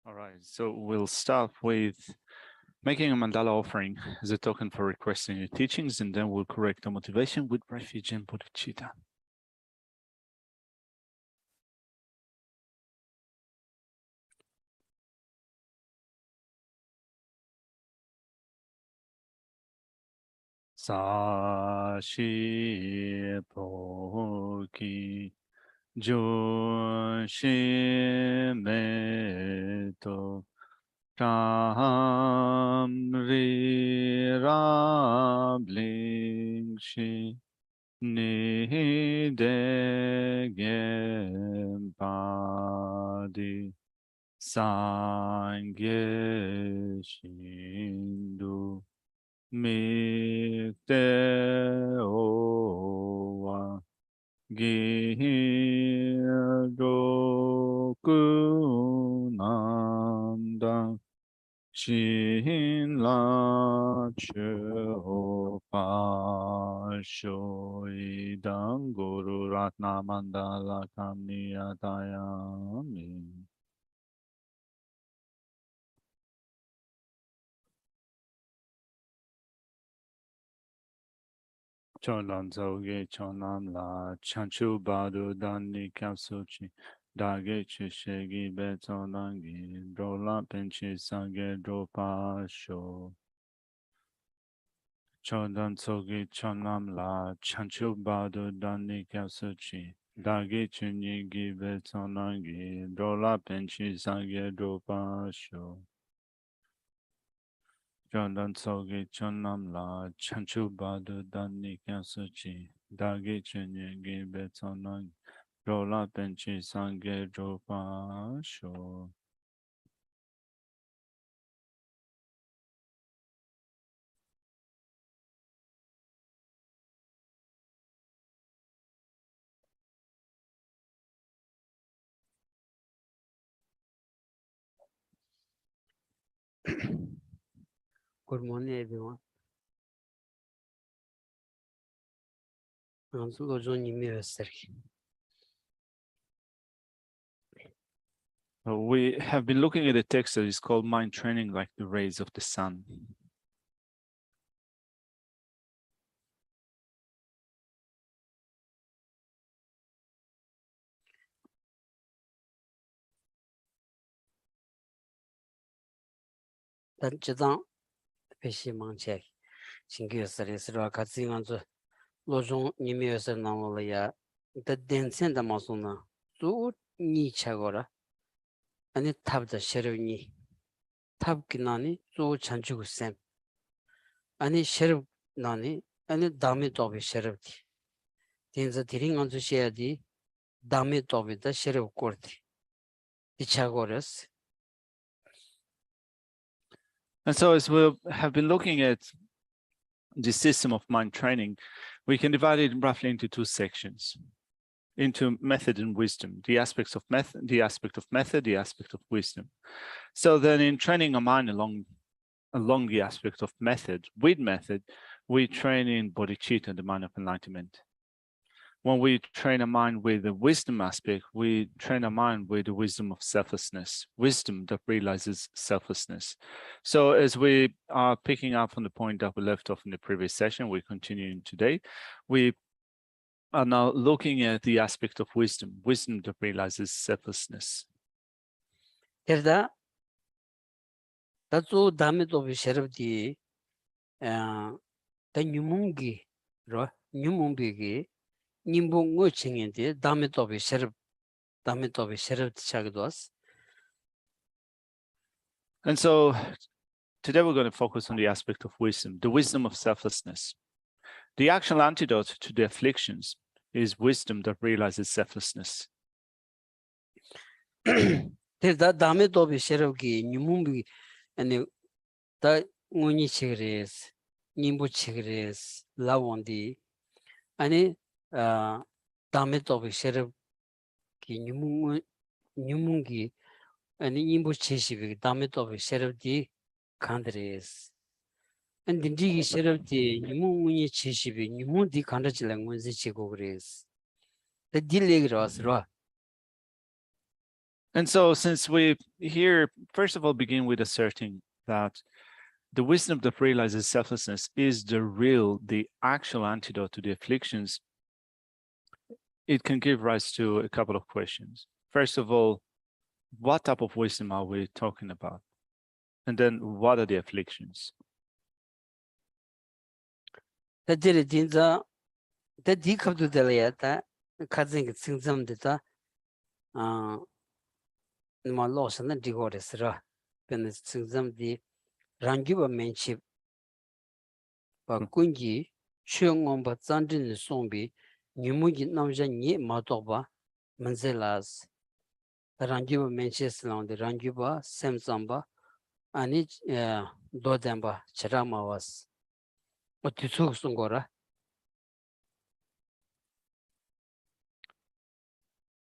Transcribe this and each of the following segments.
All right, so we'll start with making a mandala offering as a token for requesting your teachings, and then we'll correct the motivation with refuge and bodhicitta. Sashi poki Geshe meto Ram ri rabling shi ni de gem padi sangye shindu mi te owa Giro Nanda Shin La Cho Pa Shoi Dang Guru Ratna Mandala Kamniya Dayami. Cholan Zoge Chonam La Chanchu Badu Dani Kapsuchi Dage Chishegi Betonangi Drola Penchi Sange Dropa Sho Chodan Zoge Chonam La Chanchu Badu Dani Kapsuchi Dage Chinyegi Betonangi Drola Penchi Sange Dropa Sho Jondan Sogi Chonam La Chanchu Badu Dani Kansuchi Dagi Chenye Gibe Tonang Rola Penchi Sange Dropa Sho. Good morning, everyone. We have been looking at a text that is called Mind Training Like the Rays of the Sun. Jadang Peshi Manchek, Shingyosari, Srakazinganzo, Lojong Nimios Namalaya, the Densen the Masuna, Zu Ni Chagora, and it tapped the Sheruni, Tab Kinani, Zu Chanchu Sem, and it Sheriff Nani, and it Damit of Sheriff. Then the Tiring on the Shadi, Damit of the Sheriff Court. The Chagoras. And so as we have been looking at the system of mind training, we can divide it roughly into two sections, into method and wisdom, the aspects of method, the aspect of method, the aspect of wisdom. So then in training a mind along the aspect of method, with method, we train in bodhicitta, the mind of enlightenment. When we train a mind with the wisdom aspect, we train a mind with the wisdom of selflessness, wisdom that realizes selflessness. So as we are picking up on the point that we left off in the previous session, we're continuing today. We are now looking at the aspect of wisdom, wisdom that realizes selflessness. That's all damage of Sheriff the Numungi, Numungi, Nimbungo Chingindi, damage of Sheriff Chagdos. And so today we're going to focus on the aspect of wisdom, the wisdom of selflessness. The actual antidote to the afflictions is wisdom that realizes selflessness. There's damage of Sheriff Numumbi and the Muni Chigres, Nimbu Chigres, Lawandi, and damage of Sheriff Numungi and Nimbu Chishivik, damage of Sheriff the countries. And the Digi Sheriff the Numuni Chishivik, Numudi country language Chigogres. The delay was raw. And so since we here, first of all, begin with asserting that the wisdom that realizes selflessness is the actual antidote to the afflictions, it can give rise to a couple of questions. First of all, what type of wisdom are we talking about? And then what are the afflictions? 다들 진짜 다 디컵도 될야다 가진 승점되다 아 뭐 로스는 디고레스라 근데 승점디 랑기바 멘치 바 군기 추영원바 잔진 송비 뉴무기 남자니 마도바 만젤라스 랑기바 멘치스랑데 랑기바 샘sam바 아니 도담바 차라마와스 어디서 쓴 거라.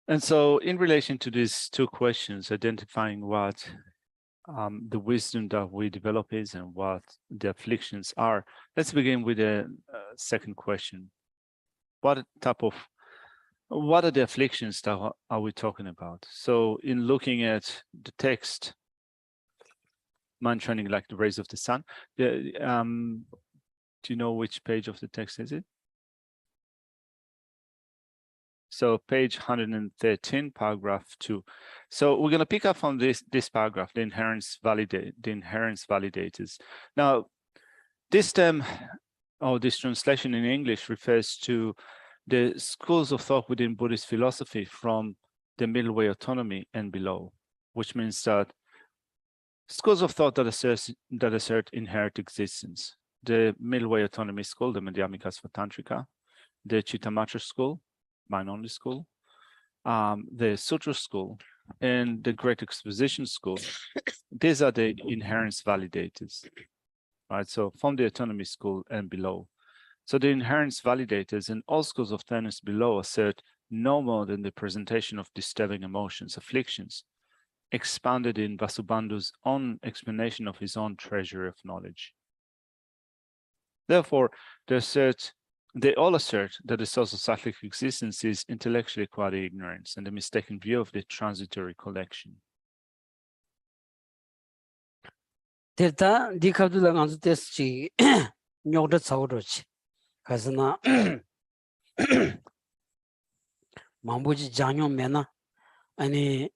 And so in relation to these two questions, identifying what the wisdom that we develop is and what the afflictions are, let's begin with the second question. What are the afflictions that are we talking about? So in looking at the text, mind training like the rays of the sun, do you know which page of the text is it? So page 113, paragraph 2. So we're going to pick up from this paragraph, the inherence validators. Now, this term or this translation in English refers to the schools of thought within Buddhist philosophy from the middle way autonomy and below, which means that schools of thought that assert inherent existence. The middle way autonomy school, the Madhyamika Svatantrika, the Chittamatra school, mind-only school, the Sutra school, and the Great Exposition school. These are the inherence validators, right? So from the autonomy school and below. So the inherence validators in all schools of tenets below assert no more than the presentation of disturbing emotions, afflictions, expounded in Vasubandhu's own explanation of his own treasury of knowledge. Therefore, they all assert that the source of cyclic existence is intellectually acquired ignorance and the mistaken view of the transitory collection. 데이터 디카드라 간수 테스트 녀도 차오로치 가스나 망보지 장용 메나 아니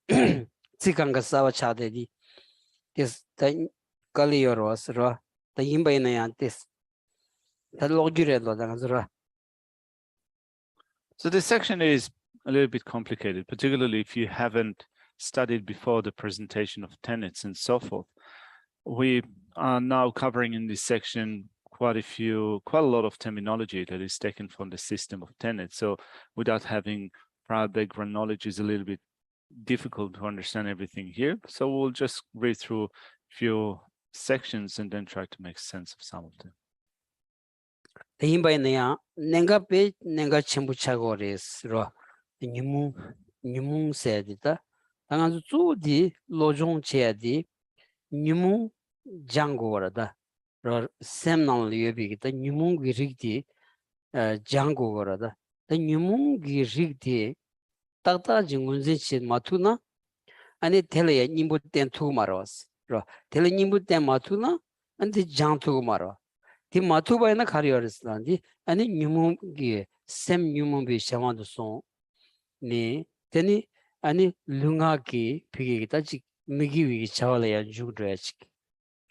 지간가 싸워 차데디 테스 다 칼리오로스라 다 임바이나야 테스 다 로기레도 다가즈라. So this section is a little bit complicated, particularly if you haven't studied before the presentation of tenets and so forth. We are now covering in this section quite a lot of terminology that is taken from the system of tenets. So without having prior background knowledge is a little bit difficult to understand everything here. So we'll just read through a few sections and then try to make sense of some of them. 임바이나야 내가 배 내가 전부 차고레스로 니무 세디다 당한 주디 로종 제디 니무 장고라다 로 셈날 리에비기다 니무 기릭디 장고라다 니무 기릭디 따따 증군제치 마투나 아니 텔레 님부 땐 투마로스 로 텔레 님부 땐 마투나 안디 장투고 마로 디 마투바이나 카리어스란디 아니 뉴무기 셈 뉴무비 샤마도송 니 테니 아니 룽아기 비기다지 미기위 차월야 주드야치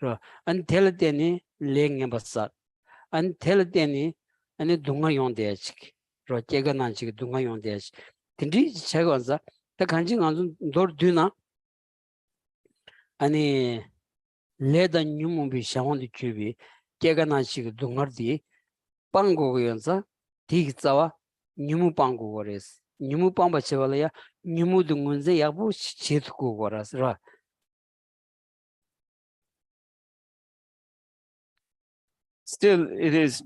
로 안텔테니 랭에바사 안텔테니 아니 동아 용데야치 로 제가난치 동아 용데야치 딘디 차고자 다 간징 안좀 돌드나 아니 레다 뉴무비 샤원디 큐비 깨가나시고 동아디 빵고고연사 디기자와 뉴무 빵고고레스 뉴무 빵바체발야 뉴무 등문제 야부 치트고고라스라. Still, it is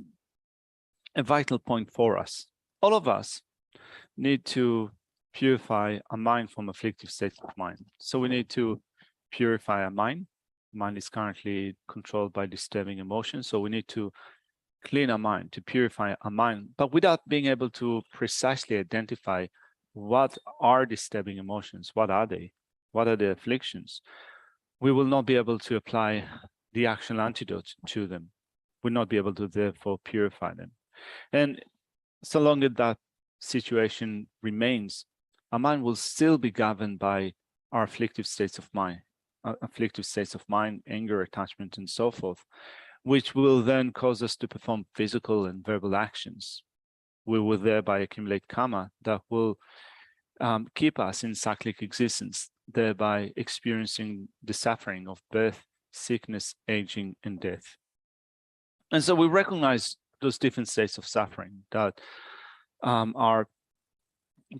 a vital point for us. All of us need to purify our mind from afflictive states of mind. So we need to purify our mind. Mind is currently controlled by disturbing emotions. So we need to clean our mind, to purify our mind, but without being able to precisely identify what are disturbing emotions, what are they? what are the afflictions, we will not be able to apply the actual antidote to them. We'll not be able to therefore purify them. And so long as that situation remains, our mind will still be governed by our afflictive states of mind, anger, attachment, and so forth, which will then cause us to perform physical and verbal actions. We will thereby accumulate karma that will keep us in cyclic existence, thereby experiencing the suffering of birth, sickness, aging, and death. And so we recognize those different states of suffering that are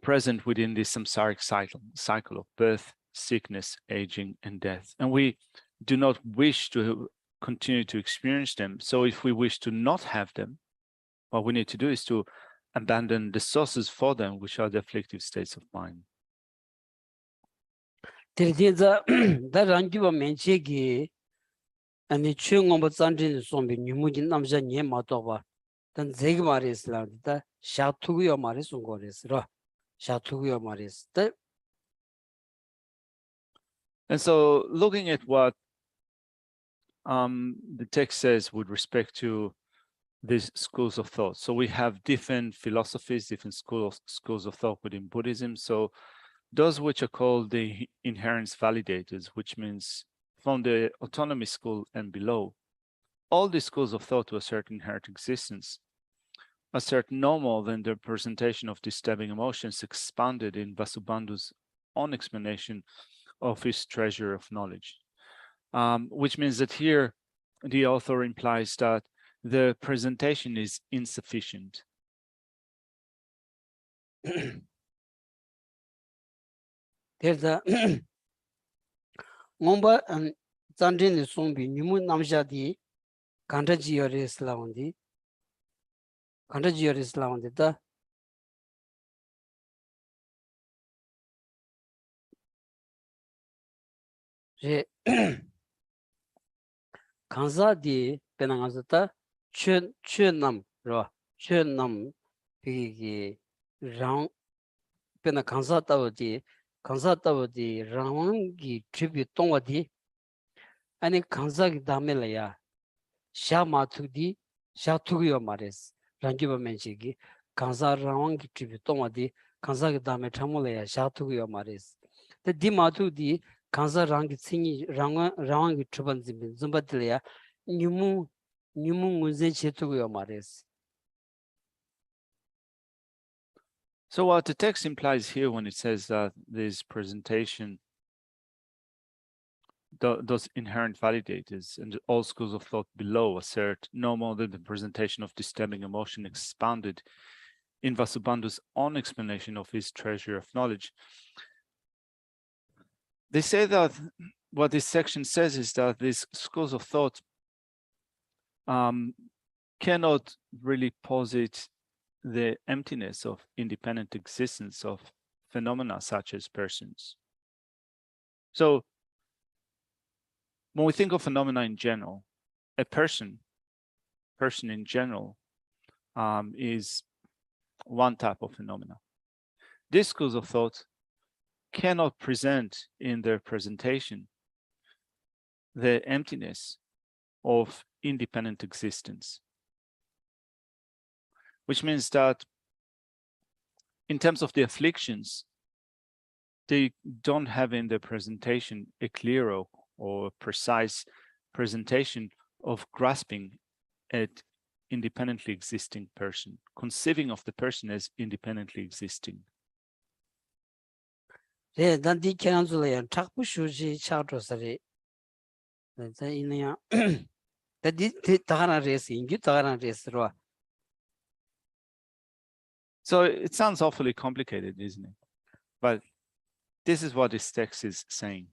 present within this samsaric cycle of birth, sickness, aging, and death. And we do not wish to continue to experience them. So if we wish to not have them, what we need to do is to abandon the sources for them, which are the afflictive states of mind. 아니 최응엄 잔진 좀비 뉴무진 남자 nye 마도바 단 제기 말이스라다 샤투고요 말이스 거레스라 샤투고요 말이스. And so looking at what the text says with respect to these schools of thought. So we have different philosophies, different schools of thought within Buddhism. So those which are called the inherent validators, which means from the autonomy school and below, all these schools of thought to a certain inherent existence assert no more than the representation of disturbing emotions expanded in Vasubandhu's own explanation of his treasure of knowledge, which means that here the author implies that the presentation is insufficient. There's a Momba and Zandin Sumbi, Numu Namjadi, Kantajior Islandi, Kantajior Islandita. Kanza di Penangazata, Chunam, Chunam, Pigi, Rang Penakanzata. Kanzatawadi Rawangi tribute Tongwadi and Kanzaki Damelaya Shamatudi Shatugyo Mares Rangiba Menchigi Kanza Rawangi tribute Tongwadi Kanzaki Dame Tamolaya Shatugyo Mares. The Dimatudi Kanza Rangi Singi Rawangi Tribanzim Zumbatilia Numu Muzen Chetugyo Mares. So what the text implies here when it says that this presentation, those inherent validators and all schools of thought below assert no more than the presentation of disturbing emotion expounded in Vasubandhu's own explanation of his treasure of knowledge. They say that what this section says is that these schools of thought cannot really posit the emptiness of independent existence of phenomena such as persons. So when we think of phenomena in general, a person in general is one type of phenomena. These schools of thought cannot present in their presentation the emptiness of independent existence, which means that in terms of the afflictions, they don't have in their presentation a clear or precise presentation of grasping at independently existing person, conceiving of the person as independently existing. Dandi Kanzulayan Takpu Shuji Chadrosari. That did Tara racing, you Tara race. So it sounds awfully complicated, isn't it? But this is what this text is saying.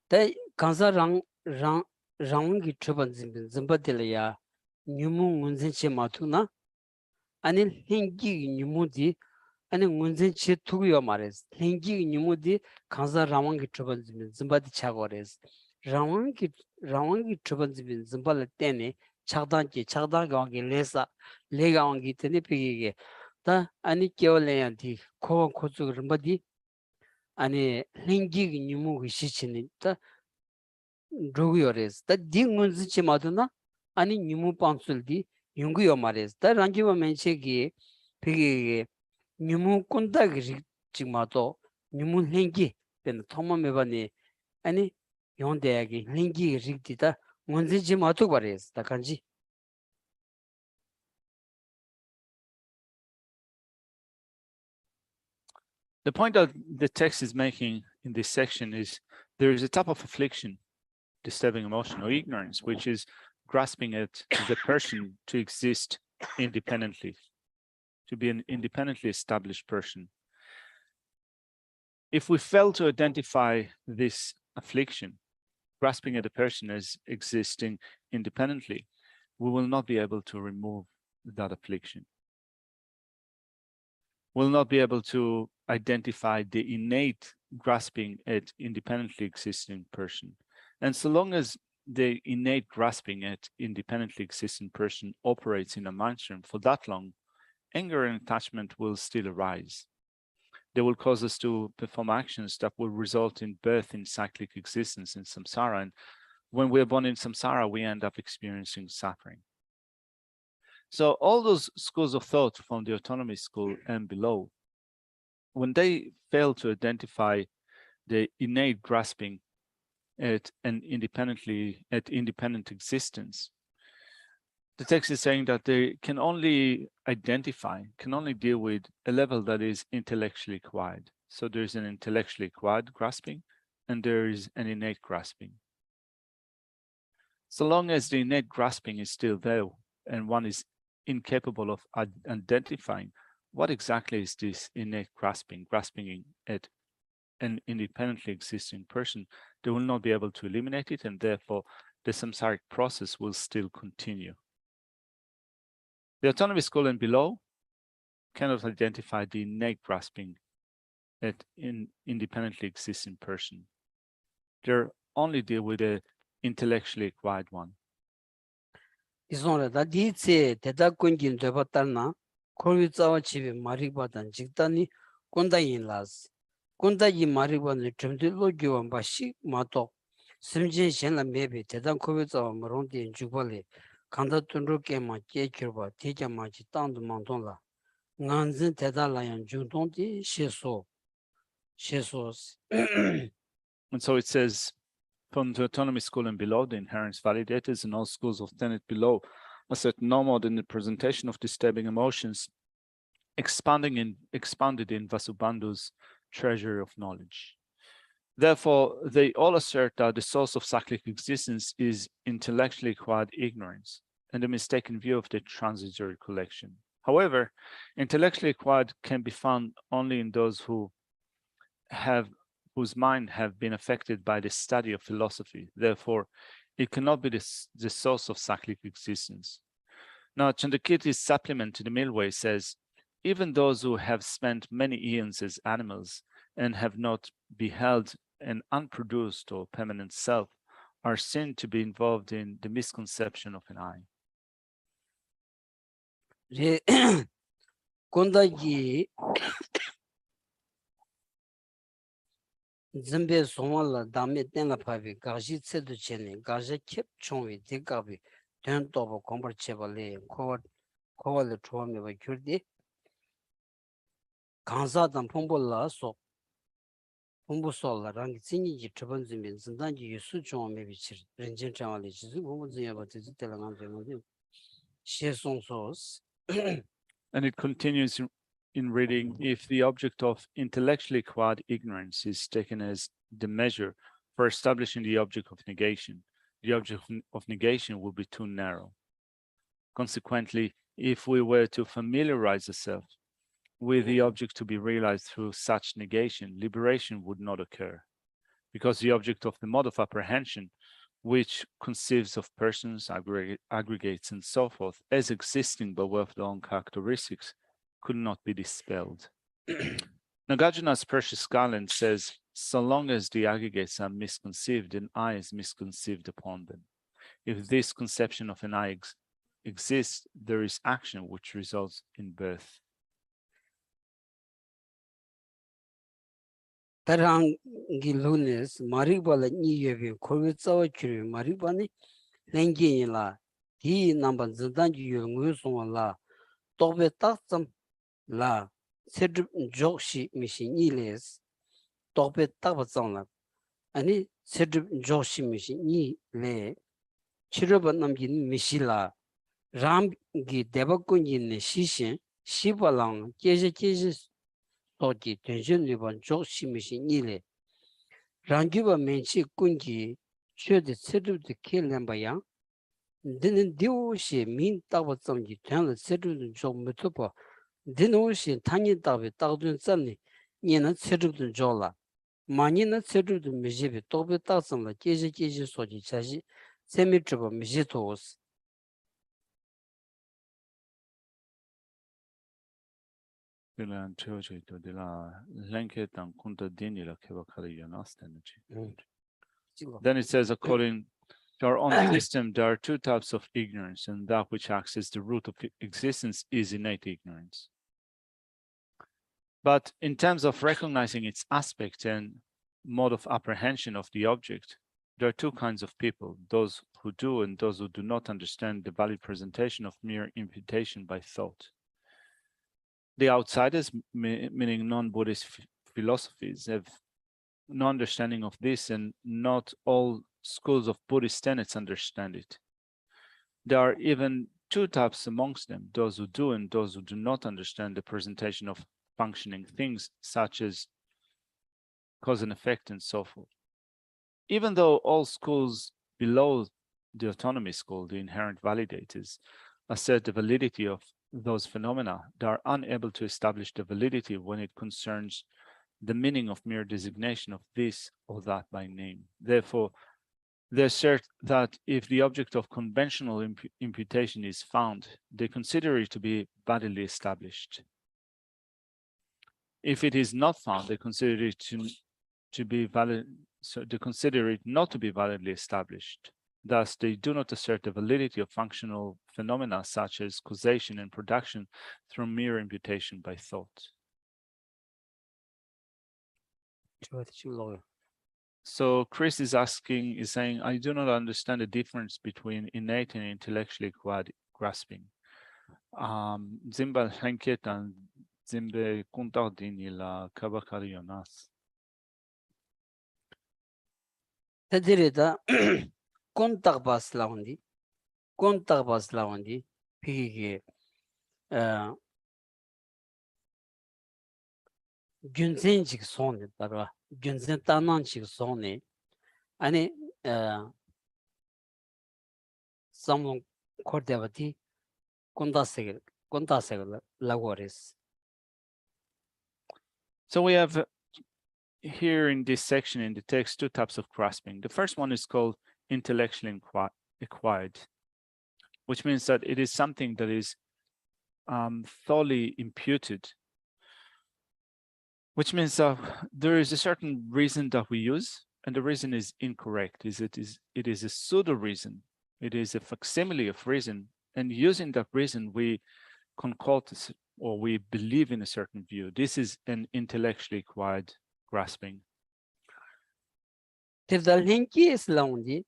They Kanza Rangi Triban Zimbadilia, Numu Munzinche Matuna, Anil Hingi Numudi, and Munzinche Tuyo Mares, Hingi Numudi, Kanza Rawangi Triban Zimbadi Chagores, Rawangi Triban Zimbalatene, Chagdanki, Lesa, Legawangi Tenipigi, 다 아니 겨울에한테 코원 코쪽을 뭐디 아니 링기 니무기 시치니 다 로그요레스 다 딩문지치 마드나 아니 니무 판술디 용구요 마레스 다 랑기와 멘체기 되게 니무 꼰다기 지마도 니무 링기 된 토마메바니 아니 용대야기 링기 릭디다 문지치 마도 바레스 다 간지 The point that the text is making in this section is there is a type of affliction, disturbing emotion or ignorance, which is grasping at the person to exist independently, to be an independently established person. If we fail to identify this affliction, grasping at a person as existing independently, we will not be able to remove that affliction. We'll not be able to identify the innate grasping at independently existing person. And so long as the innate grasping at independently existing person operates in a mindstream for that long, anger and attachment will still arise. They will cause us to perform actions that will result in birth in cyclic existence in samsara. And when we are born in samsara, we end up experiencing suffering. So all those schools of thought from the autonomy school and below, when they fail to identify the innate grasping at independent existence, the text is saying that they can only deal with a level that is intellectually acquired. So there's an intellectually acquired grasping and there is an innate grasping. So long as the innate grasping is still there and one is incapable of identifying what exactly is this innate grasping at an independently existing person, they will not be able to eliminate it, and therefore the samsaric process will still continue. The autonomy school and below cannot identify the innate grasping at an independently existing person. They only deal with the intellectually acquired one. 이송라 다 디체 대다 군긴 되었다나 코르자와 집에 마리바단 직단이 꼰다인라스 꼰다이 마리바는 점들로 교원 바시 마도 심진 신라 메베 대단 코르자와 머론디 주벌리 간다 tunru케마 제큐바 티자마치 땅도 만동라 난진 대달라연 중동디 셰소스 And so it says, from the autonomy school and below, the inherence validators and all schools of tenet below assert no more than the presentation of disturbing emotions expanded in Vasubandhu's treasury of knowledge. Therefore, they all assert that the source of cyclic existence is intellectually acquired ignorance and a mistaken view of the transitory collection. However, intellectually acquired can be found only in those whose mind have been affected by the study of philosophy. Therefore, it cannot be the source of cyclic existence. Now, Chandrakirti's supplement to the Milway says, even those who have spent many eons as animals and have not beheld an unproduced or permanent self are seen to be involved in the misconception of an I. Zimbe Somala Dami Tenapavi, Gaji Seducheni, Gaja Kip Chongi, Dikabi, Turn Tobo Comber Chevale, Coval Tuami Kurdi, Kansa and Pombola, so Pombosola, Rangzini, Tribun Zimbin, Zandanji, Yusu Chon, maybe Renjin Chamali, Zimbo, but it's Telangan, she son sauce. And it continues in reading, if the object of intellectually acquired ignorance is taken as the measure for establishing the object of negation, the object of negation will be too narrow. Consequently, if we were to familiarize ourselves with the object to be realized through such negation, liberation would not occur, because the object of the mode of apprehension, which conceives of persons, aggregates, and so forth, as existing by way of their own characteristics, could not be dispelled. Nagarjuna's precious garland says, so long as the aggregates are misconceived, an I is misconceived upon them. If this conception of an I exists, there is action which results in birth. Tarangi lunes, Maribala Niyevi, Korvitsawa Chiri, Maribani, Lengi la, He number Zandanji Yunguson la, Tobe Tatsam la, Sedr Joshi Mission Iles, Tobe Tabazon la, Ani Sedr Joshi Mission Ni le, Chirabanamjin Mishila, Ram Gi Debakunjin Shishin, Shibalang, Geshe Toji, Tension Liban Joshi Mission Nile. Rangiba menchi kunji chö de sedu de kelamba yang den diu shi min tawa zamji tan sedu de jo metupa den o shi tani tawe tawdun zamni ni na sedu de jola mani na sedu de mejibe tobe tasam jeje soji chaji semi triba mejitos Bilan Choji to de la Lenket and Kunta Dini la Kevakari Yanas energy. Then it says, according to our own system, there are two types of ignorance, and that which acts as the root of existence is innate ignorance. But in terms of recognizing its aspect and mode of apprehension of the object, there are two kinds of people, those who do and those who do not understand the valid presentation of mere imputation by thought. The outsiders, meaning non-Buddhist philosophies, have no understanding of this, and not all schools of Buddhist tenets understand it. There are even two types amongst them, those who do and those who do not understand the presentation of functioning things, such as cause and effect and so forth. Even though all schools below the autonomy school, the inherent validators, assert the validity of those phenomena, they are unable to establish the validity when it concerns the meaning of mere designation of this or that by name. Therefore, they assert that if the object of conventional imputation is found, they consider it to be validly established. If it is not found, they consider it to be valid, so they consider it not to be validly established. Thus, they do not assert the validity of functional phenomena such as causation and production through mere imputation by thought. So Chris is saying, I do not understand the difference between innate and intellectually acquired grasping. Zimba Henket and Zimbe Kuntardini la Kabakarionas. Tadirida kontagbas lawandi pigi Junzen chik sone barwa Junzen tanan chik sone ani samlong kordevati kontasegel lagores. So we have here in this section in the text two types of grasping. The first one is called intellectually acquired, which means that it is something that is thoroughly imputed, which means that there is a certain reason that we use, and the reason is incorrect. It is a pseudo reason. It is a facsimile of reason, and using that reason, we concoct or we believe in a certain view. This is an intellectually acquired grasping. Tivdalhenki islaundi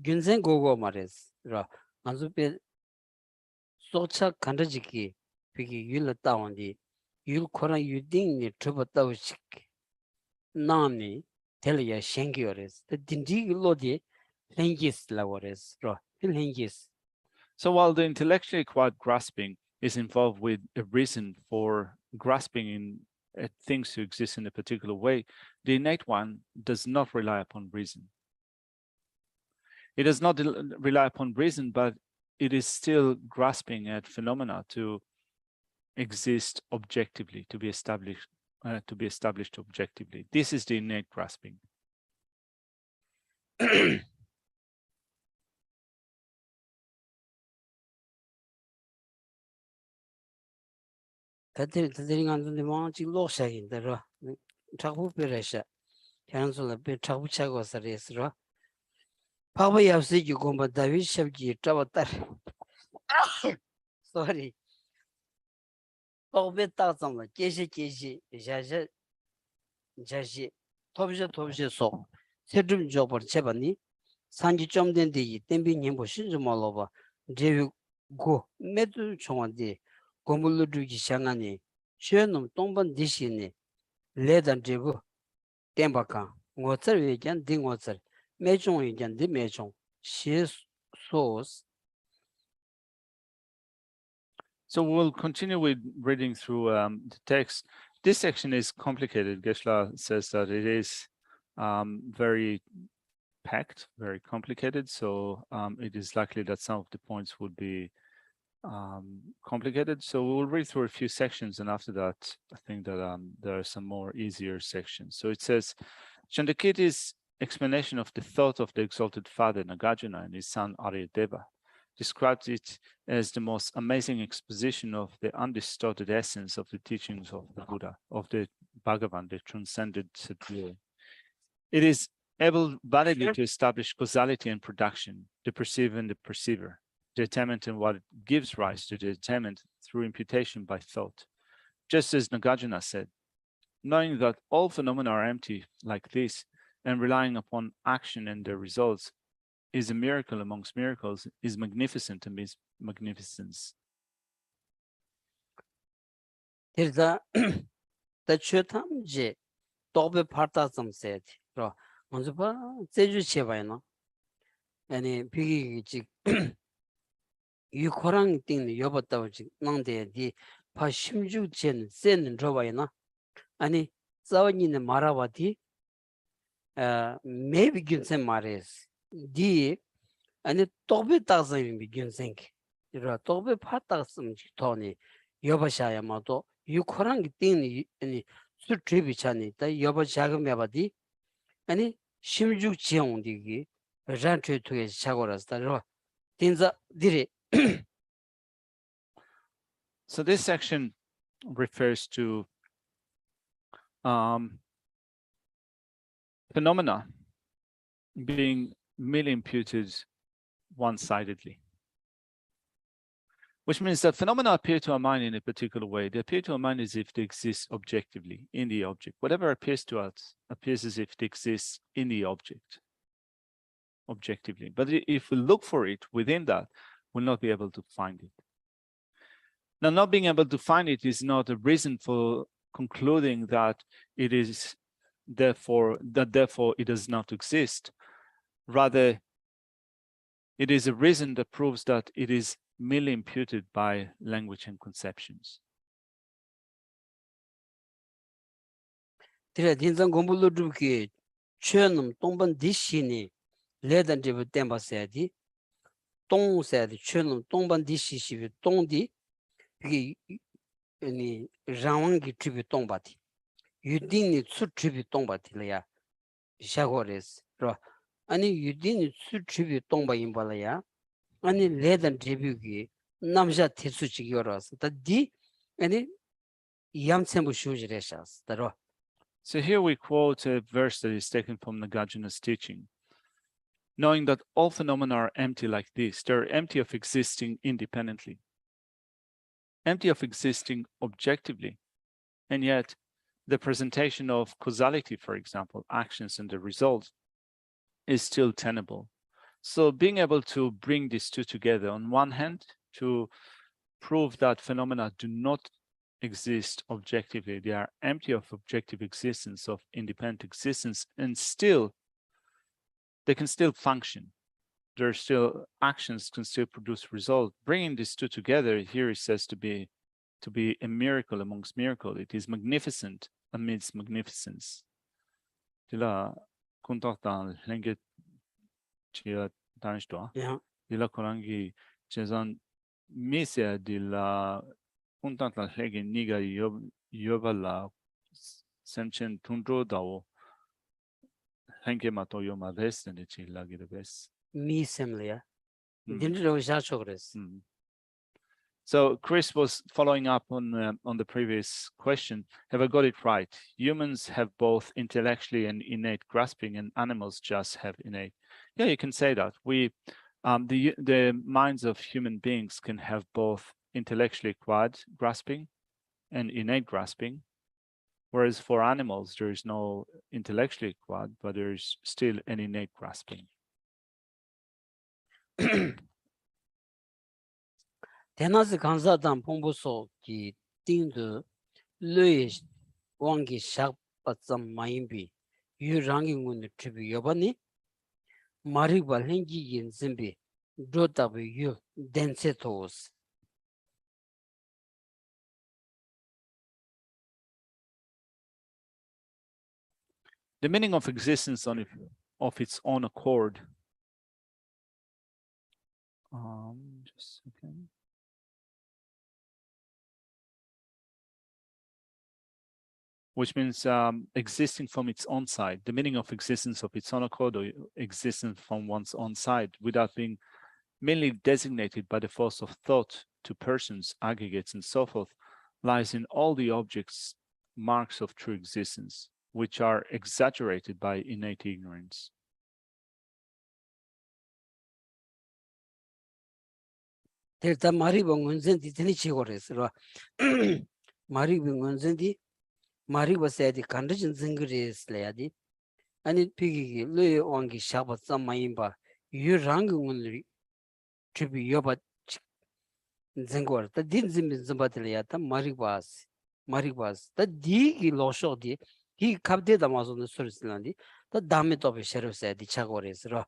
Junzen gogo mares ra anzupe socha kandajiki pigi yul tawandi yul koran yuding ni truba tawchik namni telya shengiores the dindi lodi hengis lawores ra hengis. So while the intellectually acquired grasping is involved with a reason for grasping at things to exist in a particular way, the innate one does not rely upon reason. It does not rely upon reason, but it is still grasping at phenomena to exist objectively, to be established objectively. This is the innate grasping. Tadiri anzunde manchi loshagin dara chakbu peresha kanzula be chakbu chago sares ra paba yapsi ki gomba davi shabji tawatar sorry paba tazamla Geshe jaje 톱시소 세좀 줘버 제바니 산지 좀 된디 땜비 님보 신좀 말로봐 제고 매도 총한디 고물로 주기 상하니 쉐놈 동반 디시니 레단 제고 땜바카 ngotsar weekend ding ngotsar mechong weekend di mechong she source. So we'll continue with reading through the text. This section is complicated. Geshe says that it is very packed, very complicated. So it is likely that some of the points would be complicated. So we'll read through a few sections, and after that, I think that there are some more easier sections. So it says, Chandakirti's explanation of the thought of the exalted father Nagarjuna and his son Aryadeva describes it as the most amazing exposition of the undistorted essence of the teachings of the Buddha, of the Bhagavan, the transcended Sadguru. It is able validly to establish causality and production, the perceiver and the perceiver, the attainment and what gives rise to the attainment through imputation by thought. Just as Nagarjuna said, knowing that all phenomena are empty like this and relying upon action and their results is a miracle amongst miracles, is magnificent amidst magnificence. Tirda the chutamje tobe partasam said, Monzupa Zeju Chevaino, and a piggy you korang thing the Yobata Nande di Pashimju Chen Zen Rovaina, and Zawin the Maravati maybe Gunsen Mares. D and the Tobe doesn't begin think. There are Tobe Patasum Tony, Yobashaya Mato, you corang thing any Sutribichani, the Yobashagam and Shimju Cheong Digi, Rantre to his Chagoras, the Tinza did it. So this section refers to phenomena being merely imputed one-sidedly, which means that phenomena appear to our mind in a particular way. They appear to our mind as if they exist objectively in the object. Whatever appears to us appears as if it exists in the object objectively. But if we look for it within that, we'll not be able to find it. Now, not being able to find it is not a reason for concluding that it is therefore it does not exist. Rather, it is a reason that proves that it is merely imputed by language and conceptions. Ani yudini tsu tribi tongba imbala ya, ani ledan tribi namja tetsu chigyoras. Di ani yamtsembu shujireshas. So here we quote a verse that is taken from Nagarjuna's teaching. Knowing that all phenomena are empty like this, they're empty of existing independently, empty of existing objectively, and yet the presentation of causality, for example, actions and the result, is still tenable. So being able to bring these two together, on one hand, to prove that phenomena do not exist objectively, they are empty of objective existence, of independent existence, and still, they can still function. There are still actions can still produce results. Bringing these two together, here it says to be a miracle amongst miracles. It is magnificent amidst magnificence. Kuntaktan lenge chia tanishto. Dila korangi chezan misia dila kuntaktan lenge niga yobala semchen tundro dao lenge mato yoma ves ne chila gidebes. Mi semlia. Dindro shachogres. So Chris was following up on the previous question. Have I got it right? Humans have both intellectually and innate grasping, and animals just have innate. Yeah, you can say that. The minds of human beings can have both intellectually acquired grasping and innate grasping. Whereas for animals, there is no intellectually acquired, but there is still an innate grasping. 대나스 간사단 봉부소 기 띵드 르이 왕기 샤바점 마인비 유랑인군 트비 여바니 마리바 헨기 인심비 도타비 유 덴세토스 The meaning of existence of its own accord. Just a second. Which means existing from its own side. The meaning of existence of its own accord, or existence from one's own side, without being merely designated by the force of thought to persons, aggregates, and so forth, lies in all the objects, marks of true existence, which are exaggerated by innate ignorance. 델타 마리바 원전디 드니치고레스로 마리바 원전디 마리바 세디 간르진 증그레스레야디 아니 피기기 르이 왕기 샤바점 마인바 유랑군리 트비 여바 증거르 다 딘짐 즈바들야다 마리바스 다 디기 로쇼디 이 갑데다 마소는 소리슬란디 다 다음에 또 베셔르세디 차고레스로.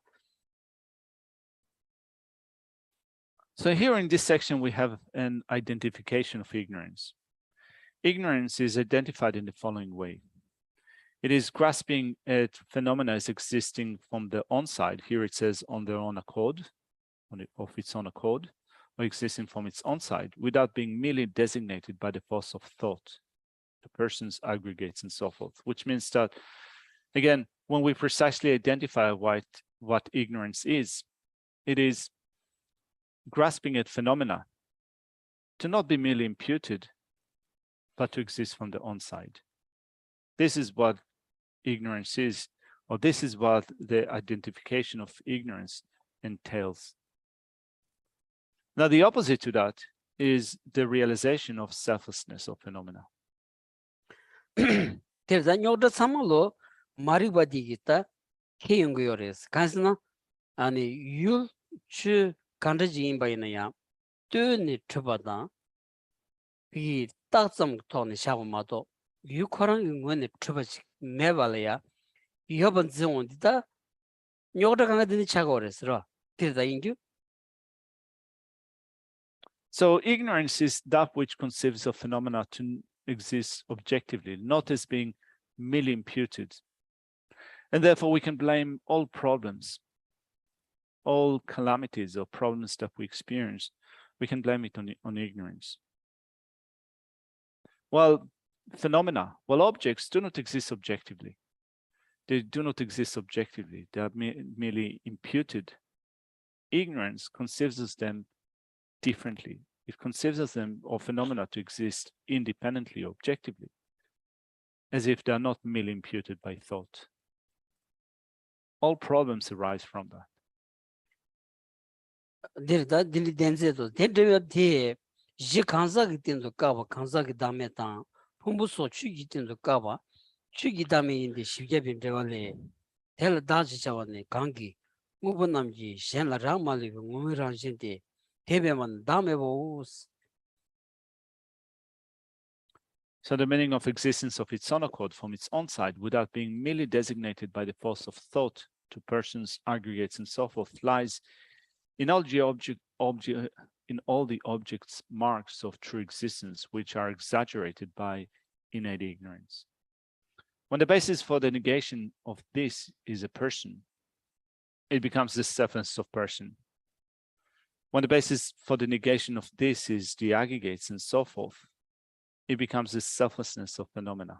So here in this section, we have an identification of ignorance. Ignorance is identified in the following way. It is grasping at phenomena as existing from the on side. Here it says on their own accord, of its own accord, or existing from its own side, without being merely designated by the force of thought, the persons, aggregates, and so forth, which means that, again, when we precisely identify what ignorance is, it is grasping at phenomena to not be merely imputed, but to exist from the on side. This is what ignorance is, or this is what the identification of ignorance entails. Now, the opposite to that is the realization of selflessness of phenomena. 대자 뇨드 삼로 마리바디기타 케용고요레스 간스나 아니 유추 간르지인 바이나야 뜨니 트바다 이 딱점 토니 샤고마도 유코랑 응원의 트바지 매발이야 이번 지원디다 뇨드 강아드니 차고레스로 대자 인규. So ignorance is that which conceives of phenomena to exist objectively, not as being merely imputed. And therefore we can blame all problems, all calamities or problems that we experience, we can blame it on ignorance. Well, phenomena, well, objects do not exist objectively. They do not exist objectively. They are merely imputed. Ignorance conceives of them differently. It conceives of them or phenomena to exist independently, objectively, as if they are not merely imputed by thought. All problems arise from that. 데르다 딜리 덴제도 데르디 지 간사기 땐도 까봐 간사기 담에다 풍부소 추기 땐도 까봐 추기 담에 인데 쉽게 빈대발레 델 다지 자원네 강기 무분남지 셴라랑 말리고 무미랑 신데 대배만 담에 보스. So the meaning of existence of its own accord from its own side, without being merely designated by the force of thought to persons, aggregates, and so forth, lies in all the objects' marks of true existence, which are exaggerated by innate ignorance. When the basis for the negation of this is a person, it becomes the selflessness of person. When the basis for the negation of this is the aggregates and so forth, it becomes the selflessness of phenomena.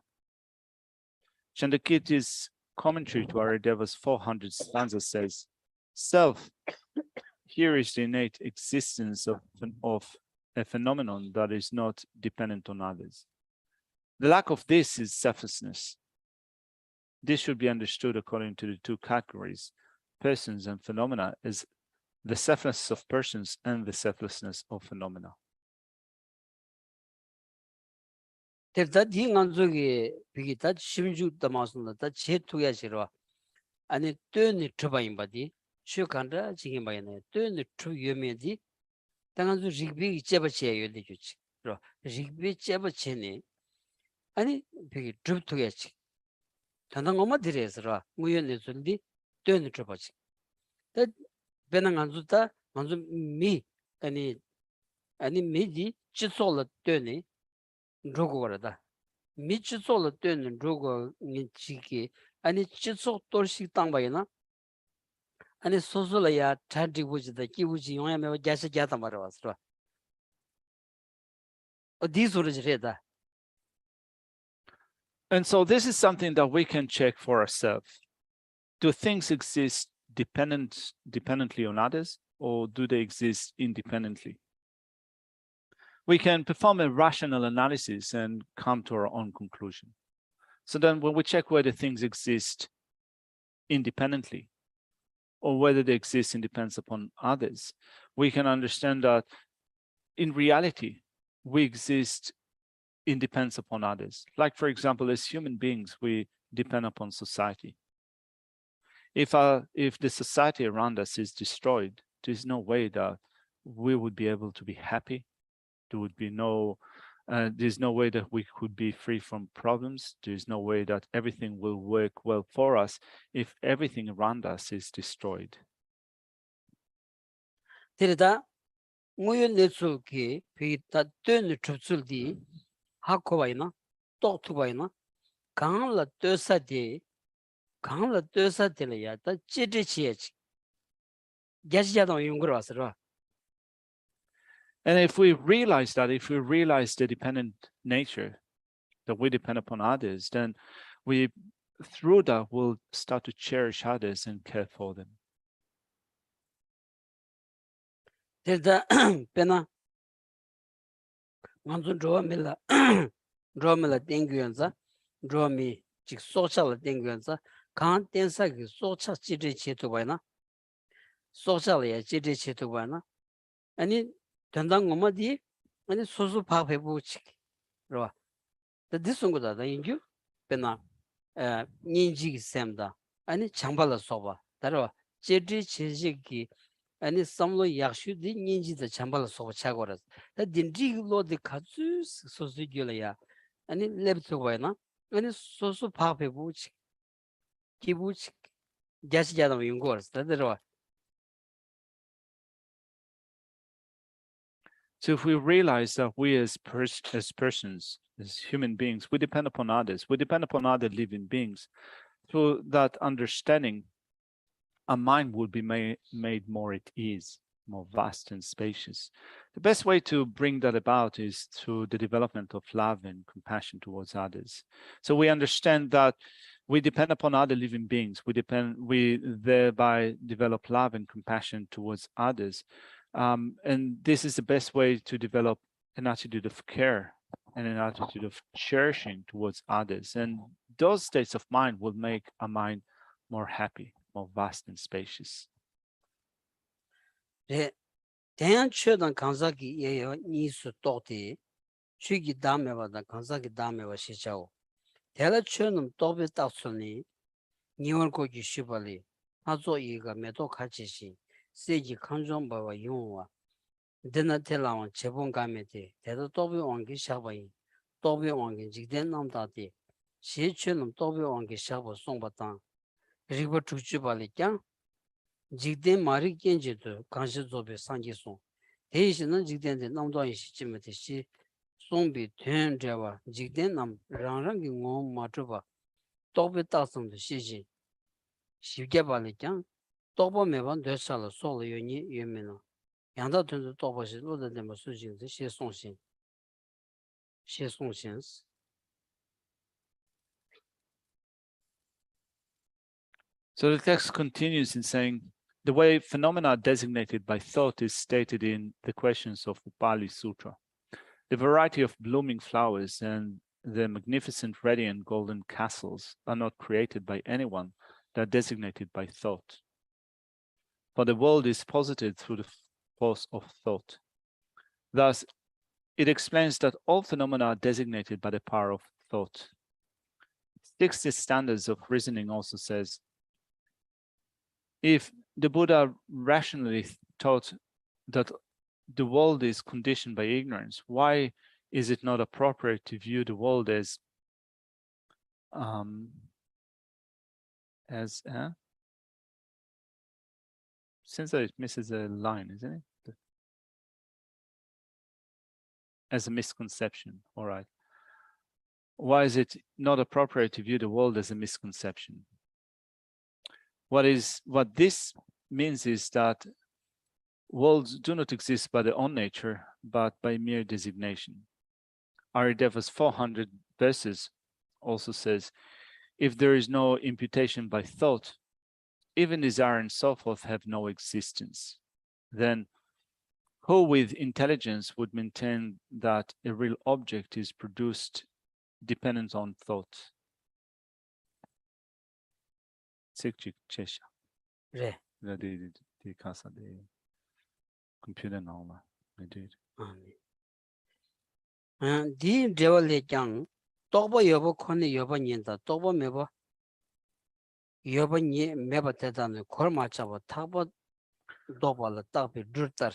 Chandakirti's commentary to Aradeva's 400 stanza says, self, here is the innate existence of a phenomenon that is not dependent on others. The lack of this is selflessness. This should be understood according to the two categories, persons and phenomena, as the selflessness of persons and the selflessness of phenomena. Terda di nganzogi bigi ta shimju damasunda ta che tuya shirwa. Ani tuni truba imbadi, shu kanda chingin bayane, tuni tru yume di, ta nganzo rigbi cheba che yode juchi. Rigbi cheba che ne, ani bigi trub tuya chik. Tanda ngoma dire sirwa, nguyo ne zuldi, tuni truba chik. Ta bena nganzo ta, nganzo mi, ani mi di chitsola tuni, drogo warada. Mi chitsola tuni drogo ngin chiki, ani chitso torshik tangbayana, 아니 소소라야 찬디부지다 기부지 용야메 자세 자다 말아왔어. 어디 소리지래다. And so this is something that we can check for ourselves. Do things exist dependently on others, or do they exist independently? We can perform a rational analysis and come to our own conclusion. So then when we check whether things exist independently or whether they exist and depends upon others, we can understand that in reality, we exist in depends upon others. Like, for example, as human beings, we depend upon society. If the society around us is destroyed, there's no way that we would be able to be happy. There would be there's no way that we could be free from problems. There's no way that everything will work well for us if everything around us is destroyed. 데르다 무연 내출기 비다 뜬 춥출디 하코바이나 똑투바이나 강라 뜨사디 강라 뜨사디라야 다 찌르치야지 야지야도 용거로 왔어. And if we realize the dependent nature, that we depend upon others, then we, through that, will start to cherish others and care for them. 데르다 페나 만준 조밀라 조밀라 땡규연자 조미 직 소셜 땡규연자 강 땡사기 소차 찌르치토바이나 소셜에 찌르치토바이나 아니 된당 엄마디 아니 소소 파페부치 로와 디송고다 인규 페나 닌지 셈다 아니 장발라 소바 다로 찌르치지기 아니 섬로 약슈디 닌지다 장발라 소바 차고라 다 딘지로디 카츠 소소기라야 아니 렙토바이나 아니 소소 파페부치 기부치 자시자도 용고스 다로. So if we realize that we as persons, as human beings, we depend upon others, we depend upon other living beings, through that understanding, our mind would be made more at ease, more vast and spacious. The best way to bring that about is through the development of love and compassion towards others. So we understand that we depend upon other living beings. We thereby develop love and compassion towards others. And this is the best way to develop an attitude of care and an attitude of cherishing towards others. And those states of mind will make our mind more happy, more vast and spacious. 대한 최단 강사기 예요 니수 또티 취기 다음에와다 강사기 다음에와 시자오 대라 최는 또베 딱소니 니월고기 시발리 아조 이가 메도 같이시 세기 강정바와 용와 데나텔라와 제본감에데 대도 또베 왕기 샤바이 또베 왕기 직된 남다디 시체는 또베 왕기 샤바 송바탄 리버 투치발리짱 직된 말이 깬지도 간시조베 상기송 대신은 직된데 남도이 시점에데 시 송비 된제와 직된 남 랑랑기 고 마트바 또베 따성도 시지 쉽게 발리짱 또보 매번 되살로 솔요니 유면은 양다 된도 또보시 로데데 뭐 수진데 시송신 So the text continues in saying, the way phenomena are designated by thought is stated in the questions of the Pali Sutra. The variety of blooming flowers and the magnificent radiant golden castles are not created by anyone, they are designated by thought. For the world is posited through the force of thought. Thus, it explains that all phenomena are designated by the power of thought. 60 Standards of Reasoning also says, if the Buddha rationally thought that the world is conditioned by ignorance, why is it not appropriate to view the world as since it misses a line, isn't it? As a misconception, all right. Why is it not appropriate to view the world as a misconception? What this means is that worlds do not exist by their own nature, but by mere designation. Arideva's 400 verses also says, if there is no imputation by thought, even desire and so forth have no existence. Then who with intelligence would maintain that a real object is produced dependent on thought? Geshe. 그래. di casa di computer naula. 디 데월레장 또보 여보 코네 여보 닌다 또보 메보 여보 니 메보 대단에 콜마차보 타보 도발라 따비 드르터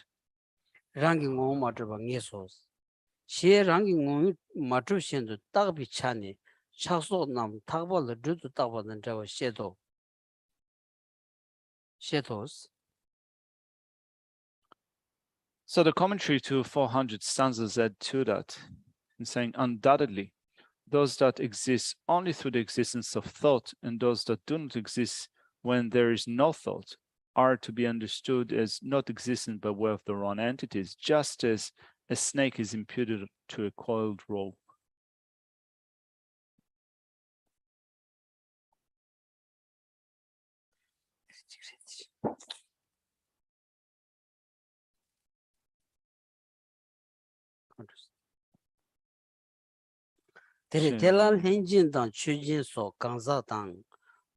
랑기 고마트바 녜소스 시 랑기 고 마트신도 따비 차니 차소 남 타볼을 드르 따보는 저 셰도스. So the commentary to 400 stanzas add to that, and saying, undoubtedly, those that exist only through the existence of thought and those that do not exist when there is no thought are to be understood as not existent by way of their own entities, just as a snake is imputed to a coiled rope. Telal Henjin dan Chujin so Ganza dan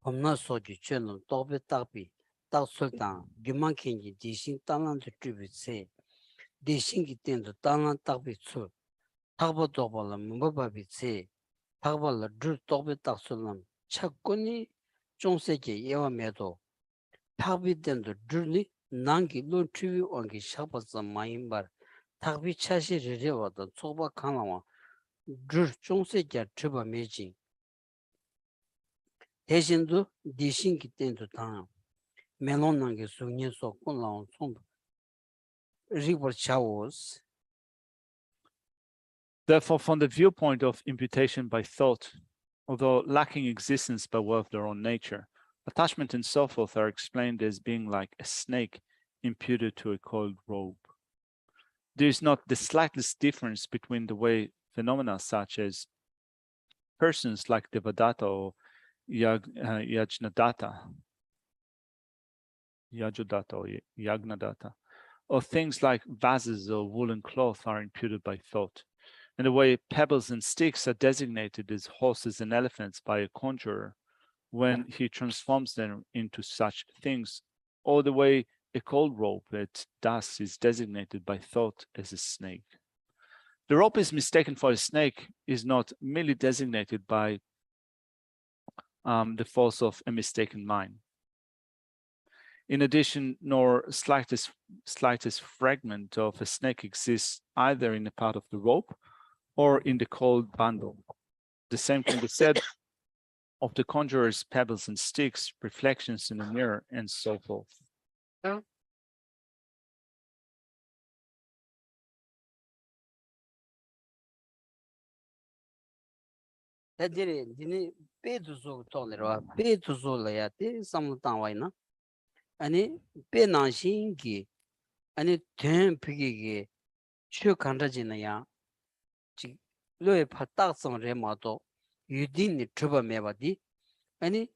Homna Soji Chunum Dobe Dabi Dak Sultan Giman Kenji Dishin Dalan to Tribute say Dishin Gitin to Dalan Dabi Tsu Tagba Dobala Mumbabi say Tagbala Drew Dobe Dak Sulam Chakuni Jongseje Ewa Medo Tagbi Den to Druni Nangi Lun Tribu Ongi Shabasa Mayimbar Tagbi Chashi Rewa the Soba Kanawa 줄 종세자 트바 매진 대신도 디신기 때도 당 멜론난게 수년소 콘라온 송 리버 차오스. Therefore, from the viewpoint of imputation by thought, although lacking existence by way of their own nature, attachment and so forth are explained as being like a snake imputed to a coiled rope. There is not the slightest difference between the way phenomena such as persons like Devadatta or Yajnadatta, or Yagnadatta, or things like vases or woolen cloth are imputed by thought, and the way pebbles and sticks are designated as horses and elephants by a conjurer when he transforms them into such things, or the way a cold rope at dusk is designated by thought as a snake. The rope is mistaken for a snake is not merely designated by the force of a mistaken mind. In addition, nor slightest fragment of a snake exists either in a part of the rope or in the cold bundle. The same can be said of the conjurer's pebbles and sticks, reflections in a mirror, and so forth. Oh. Dini petuzo tolerwa petuzo la ya te samutangwa ina ani pe nanshin ki ani ten pigi ki chu kandaji na ya chi loe patak sam re ma to yudin ni chuba meba di ani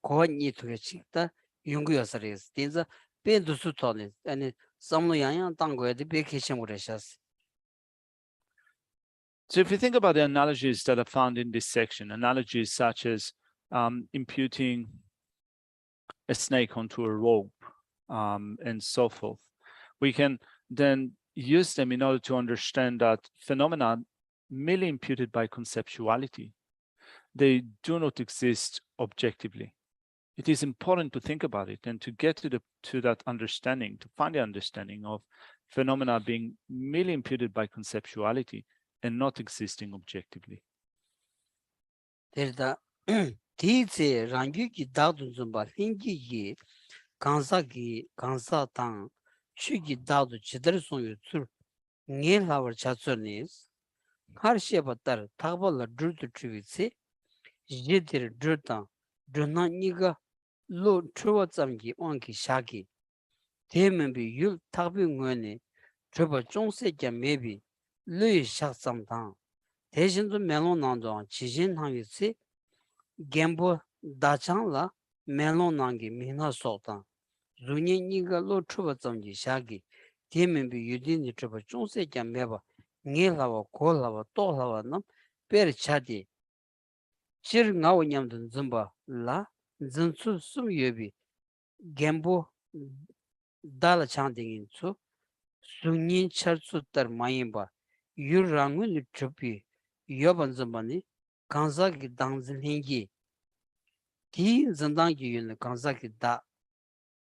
kowa ni tuke chikta yungu yasaris tinza petuzo toler ani samlo yang tango ya di pe kishimu re shas. So if you think about the analogies that are found in this section, analogies such as imputing a snake onto a rope and so forth, we can then use them in order to understand that phenomena merely imputed by conceptuality, they do not exist objectively. It is important to think about it and to get to that understanding, to find the understanding of phenomena being merely imputed by conceptuality and not existing objectively. Derda tize rangi ki dadu zumba hingi ki kansa tang chu ki dadu chidar sonyo tsur nge lawar chatsur nis har sheba tar tagbala dhrutu chuvitsi jidir dhrutan dhrunan niga lo chuwa tsamki onki shaki temenbi yul tagbi ngwani chuba chongse kya mebi lui shak tsamtang 대신도 멜론 난도 지진 항이지 gembo dachangla melon nangi mina sota zuni niga lo chuba zamji shagi temen bi yudini chuba chungse kya meba ngelawa kolawa tohlawa nam per chadi chir ngawo nyamdun zimba la zinsu sum yobi gembo dala chandingin su sunyin charsu tar mayimba yur rangun chupi yoban zimbani kanzaki dangzin hingi di zindangi yun kanzaki da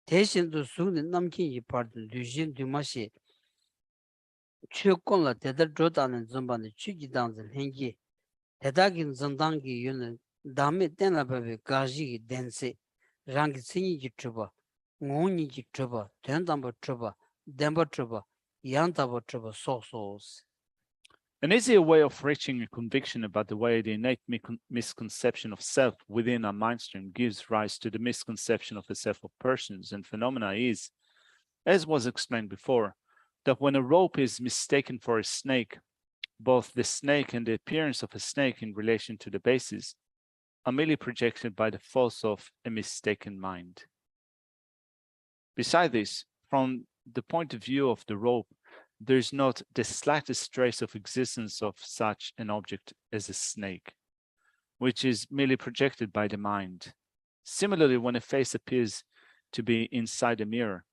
대신 또 수는 남긴 이파도 düzgün dümaşı 최권라 대들 조다는 전반의 취기당들 행기 대다긴 전당기 유는 다음에 때나베 가지기 댄세 랑기 신이기 주바 ngoni기 주바 된담버 주바 덴버 주바 양다버 주바 소소스. An easier way of reaching a conviction about the way the innate misconception of self within our mindstream gives rise to the misconception of the self of persons and phenomena is, as was explained before, that when a rope is mistaken for a snake, both the snake and the appearance of a snake in relation to the basis are merely projected by the force of a mistaken mind. Besides this, from the point of view of the rope, there is not the slightest trace of existence of such an object as a snake, which is merely projected by the mind. Similarly, when a face appears to be inside a mirror,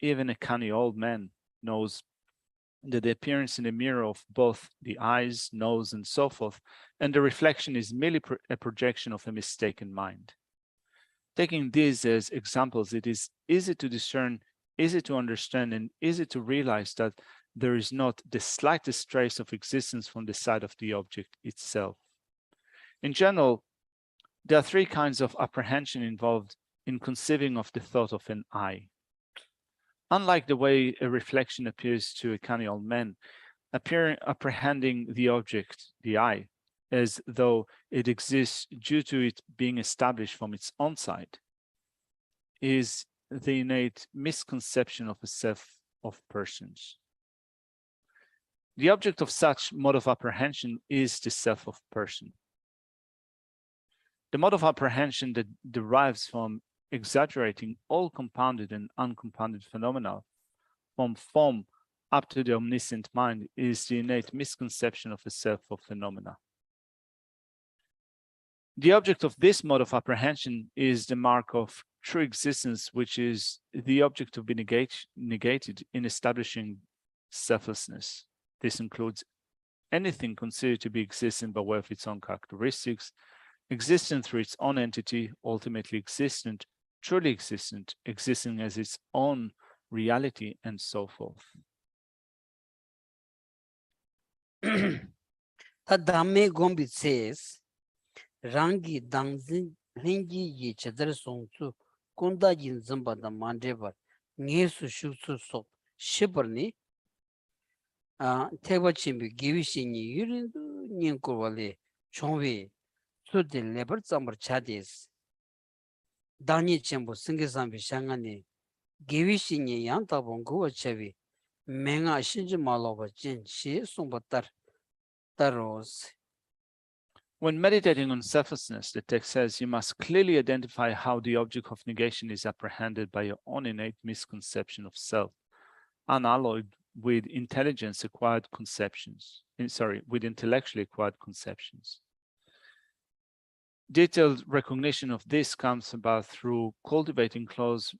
even a canny old man knows that the appearance in the mirror of both the eyes, nose, and so forth, and the reflection is merely a projection of a mistaken mind. Taking these as examples, it is easy to discern, easy to understand, and easy to realize that there is not the slightest trace of existence from the side of the object itself. In general, there are three kinds of apprehension involved in conceiving of the thought of an I. Unlike the way a reflection appears to a canny old man, apprehending the object, the I, as though it exists due to it being established from its own side, is the innate misconception of a self of persons. The object of such mode of apprehension is the self of person. The mode of apprehension that derives from exaggerating all compounded and uncompounded phenomena from form up to the omniscient mind is the innate misconception of a self of phenomena. The object of this mode of apprehension is the mark of true existence, which is the object to be negated in establishing selflessness. This includes anything considered to be existent by way of its own characteristics, existent through its own entity, ultimately existent, truly existent, existing as its own reality, and so forth. Tadame Gombi says, Rangi Dangzin Lingi Yi Chadar Songsu Kunda Yin Zamba the Mandevar Nesu Shutsu Sop Shiberni Teba Chimbi Givishini Yurin Ninkovale Chongwe Sudi Leber Zamber Chadis Dani Chembo Singisambi Shangani Givishini Yantabon Gua Chevi Menga Shinji Malova Jin Shi Sumbatar Taros. When meditating on selflessness, the text says you must clearly identify how the object of negation is apprehended by your own innate misconception of self, unalloyed with intelligence acquired conceptions, with intellectually acquired conceptions. Detailed recognition of this comes about through cultivating close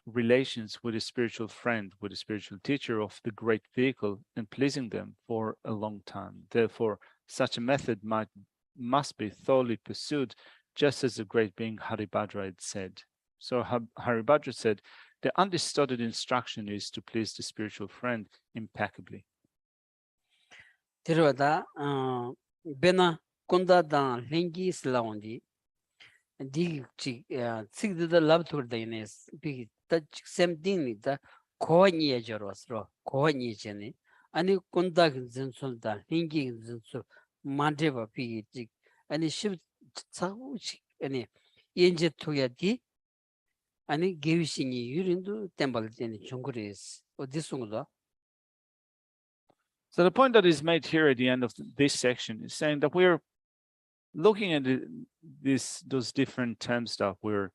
relations with a spiritual friend, with a spiritual teacher of the great vehicle and pleasing them for a long time. Therefore, such a method must be thoroughly pursued, just as the great being Haribhadra had said. So Haribhadra said, the undistorted instruction is to please the spiritual friend impeccably. Tirvada bena kundada lingi slaundi di sigda love to the ines big touch same thing the konya jorosro konya jeni ani kunda zinsulda lingi zinsul mandeva pig ani ship tsawu ani yenje toya di ani gewishingi yurindu temple jeni chungures odisungda. So the point that is made here at the end of this section is saying that we're looking at those different terms that we're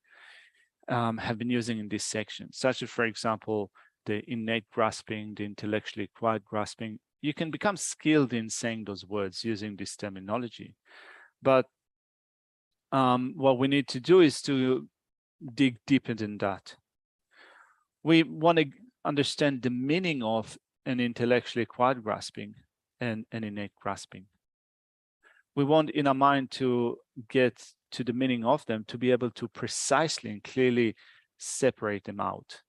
have been using in this section, such as, for example, the innate grasping, the intellectually acquired grasping. You can become skilled in saying those words using this terminology. But what we need to do is to dig deeper than that. We want to understand the meaning of an intellectually acquired grasping and an innate grasping. We want in our mind to get to the meaning of them, to be able to precisely and clearly separate them out.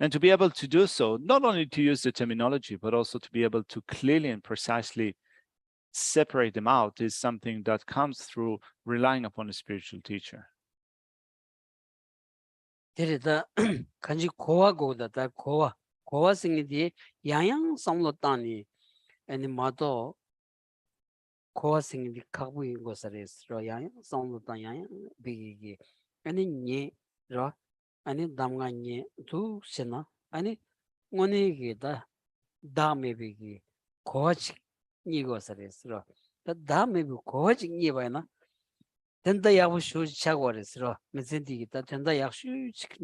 And to be able to do so, not only to use the terminology, but also to be able to clearly and precisely separate them out is something that comes through relying upon a spiritual teacher. 데리다 간지 고와고다다 고와싱이디 양양 samlotani 아니 마도 고와싱이디 카부이 고사레스로 양양 samlotan 양양 비기 아니 니로 아니 담가니 두시나 아니 오니기다 다음에 비기 고와치 니고사레스로 다음에 고와치 니바이나 된다 약수 차고레스로 메센디기다 된다 약수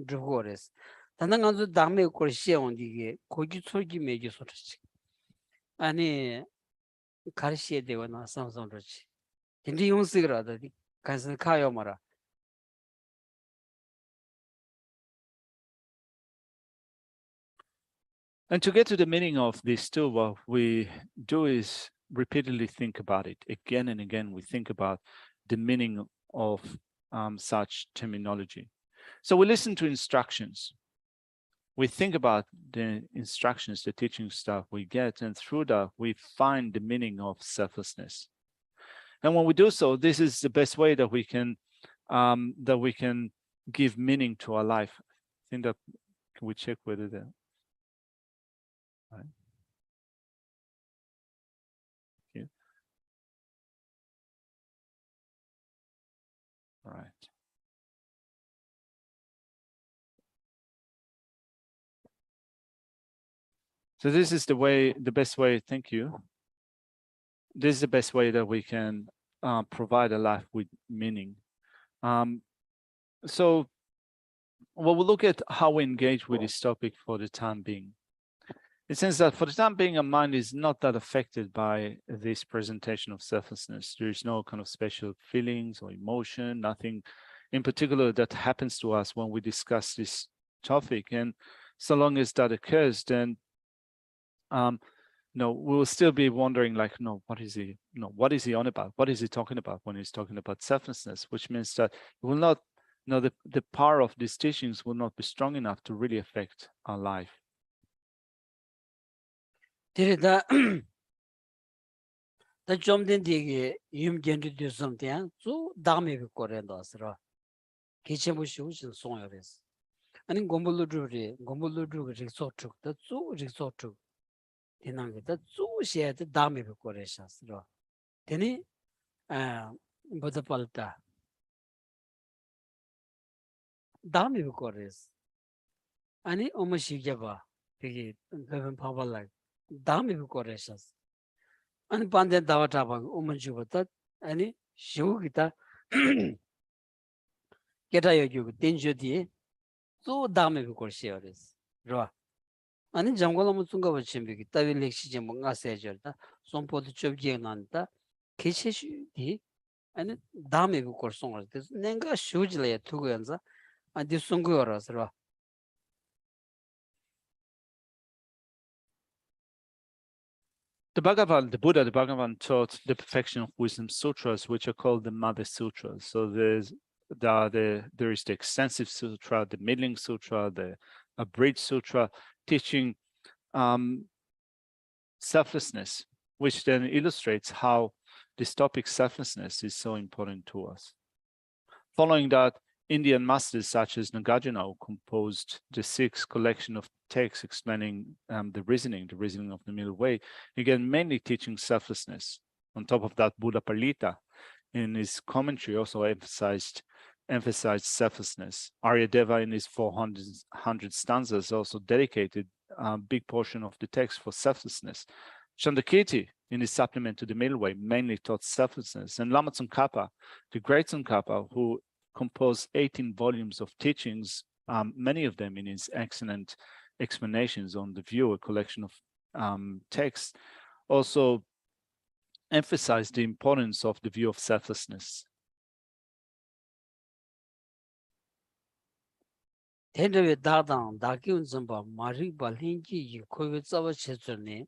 주고레스 단단 간주 담에 걸 시험디게 고기 소기 메기 소르지 아니 가르시에 되거나 상상로지 진리 용식이라더니 간선 카요 마라. And to get to the meaning of this too, what we do is repeatedly think about it again and again. We think about the meaning of such terminology. So we listen to instructions. We think about the instructions, the teaching stuff we get, and through that we find the meaning of selflessness. And when we do so, this is the best way that we can give meaning to our life. I think that, can we check whether the right. Thank you. All right. So this is the best way, thank you. This is the best way that we can provide a life with meaning. So we'll look at how we engage with this topic for the time being. It seems that for the time being, our mind is not that affected by this presentation of selflessness. There is no kind of special feelings or emotion, nothing in particular that happens to us when we discuss this topic. And so long as that occurs, then we will still be wondering, like, what is he on about? What is he talking about when he's talking about selflessness? Which means that it will not, the power of these teachings will not be strong enough to really affect our life. 데리다 다 좀된 되게 임견도 되something 또 다음에 거래다스라 기체무시 송여레스 아니 곰불루르리 리소트다 또 리소트 되나게다 또 시에다 다음에 거래샤스라 되니 보다팔다 다음에 거래스 아니 오마시게바 되게 배분 파발라 다음에 거래샤스 아니 반대 다와타바 오만주부터 아니 쇼기다 게다여주 덴저디 또 다음에 거래시어레스 로 아니 장고는 순가 버침비기 따빌렉시제 뭔가 세절다 손포도 접기에 난다 계시슈디 아니 다음에 거래송을 내가 쇼질에 두고연자 아니 송거라서 The Bhagavan taught the perfection of wisdom sutras, which are called the Mother Sutras. So there is the extensive sutra, the middling sutra, the abridged sutra, teaching selflessness, which then illustrates how this topic selflessness is so important to us. Following that, Indian masters such as Nagarjuna, who composed the sixth collection of texts explaining the reasoning of the middle way, again, mainly teaching selflessness. On top of that, Buddha Palita, in his commentary, also emphasized selflessness. Aryadeva, in his 400 stanzas, also dedicated a big portion of the text for selflessness. Chandakirti, in his supplement to the middle way, mainly taught selflessness. And Lama Tsongkhapa, the great Tsongkhapa, who composed 18 volumes of teachings, many of them in his excellent explanations on the view, a collection of texts, also emphasized the importance of the view of selflessness. Tendewe dadang dakyun zamba mariba lenji yi koyo tsawa chechurne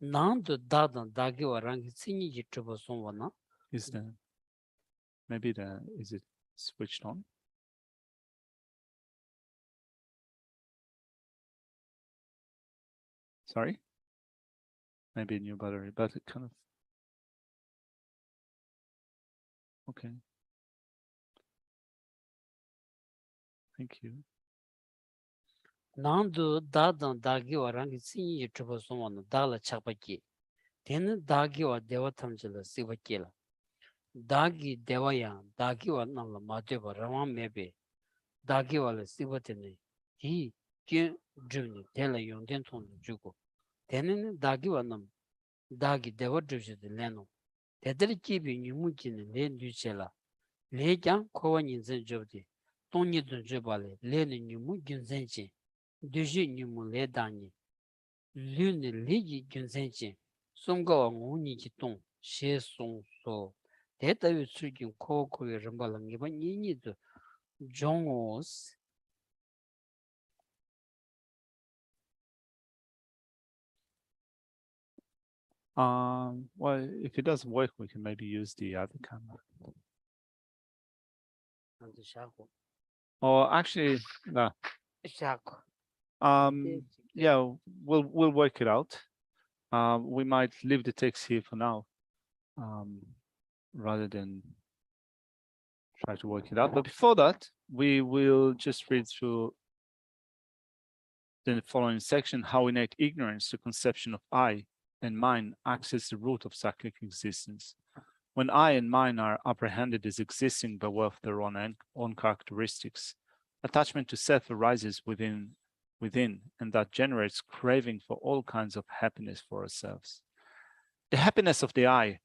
nandu dadang dagyo rangi tsinyi ji chubo songwa na. Is it switched on? Sorry? Maybe a new battery, but it kind of, okay. Thank you. Nandu dadang dagyo rangi tsinyi ji chubo songwa na dala chakpaki. Tenu dagyo dewa tamjila sivaki la. Dagi dewa yang dagyo nangla madeba rawa mebe. Dagyo la sivatene. Hi kyun drivni tela yongden tonglu jugo. Tenu dagyo nam dagi dewa drivjide leno. Tedari kibi nyumukine len duchela. Le kyang kowa nyinzen jobdi. Tongi dun jobale lene nyumu gyunzenchi. Duji nyumu le danyi. Lune legi gyunzenchi. Songawa nguni ki tong. She song so. Tetawi tsugin kowa kowe rambala ngiba nyinyi du. Jongos. Well, if it doesn't work, we can maybe use the other camera. Or actually, no. Yeah, we'll work it out. We might leave the text here for now, rather than try to work it out. But before that, we will just read through the following section: how innate ignorance, the conception of I and mine, acts as the root of cyclic existence. When I and mine are apprehended as existing by way of their own characteristics, attachment to self arises within, and that generates craving for all kinds of happiness for ourselves. The happiness of the I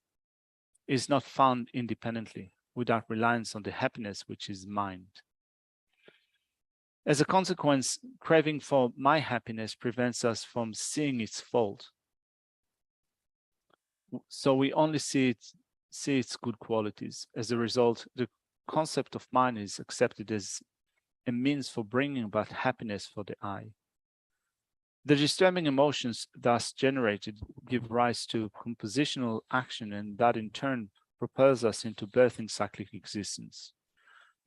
is not found independently, without reliance on the happiness which is mind. As a consequence, craving for my happiness prevents us from seeing its fault. So we only see its good qualities. As a result, the concept of mine is accepted as a means for bringing about happiness for the I. The disturbing emotions thus generated give rise to compositional action, and that in turn propels us into birthing cyclic existence.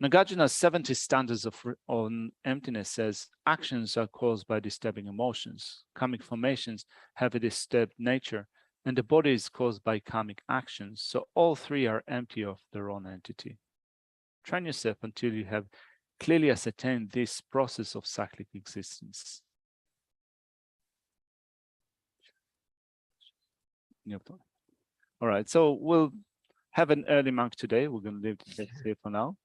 Nagarjuna's 70 stanzas on emptiness says, actions are caused by disturbing emotions. Karmic formations have a disturbed nature, and the body is caused by karmic actions. So all three are empty of their own entity. Train yourself until you have clearly ascertained this process of cyclic existence. All right, so we'll have an early mark today. We're going to leave the text here for now.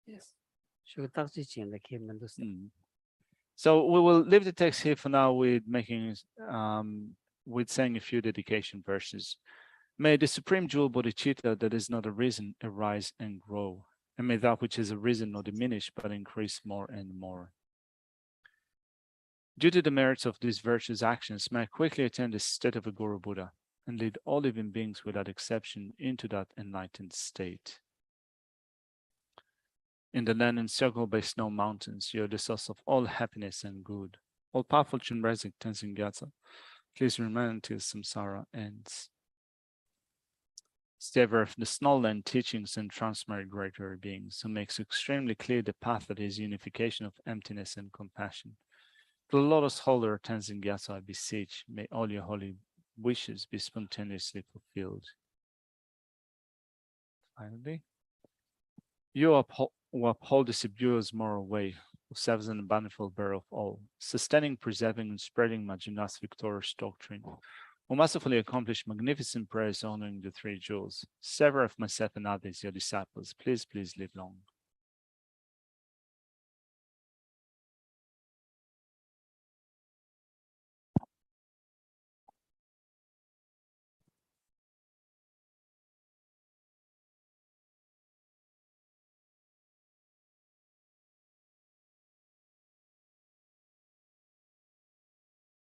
Yes. So we will leave the text here for now with saying a few dedication verses. May the supreme jewel bodhicitta that is not arisen arise and grow, and may that which is arisen not diminish but increase more and more. Due to the merits of these virtuous actions, may I quickly attain the state of a Guru Buddha and lead all living beings without exception into that enlightened state. In the land encircled by snow mountains, you are the source of all happiness and good. All powerful Chenrezig Tenzin Gyatso, please remain until samsara ends. Staver of the Snowland teachings and transmigratory beings, who makes extremely clear the path that is unification of emptiness and compassion. The lotus holder Tenzin Gyatso, I beseech, may all your holy wishes be spontaneously fulfilled. Finally, you who uphold the Sibuya's moral way, who serves an bountiful bearer of all, sustaining, preserving, and spreading Majina's victorious doctrine, who mercifully accomplish magnificent prayers honoring the three jewels. Several of myself and others, your disciples, please live long.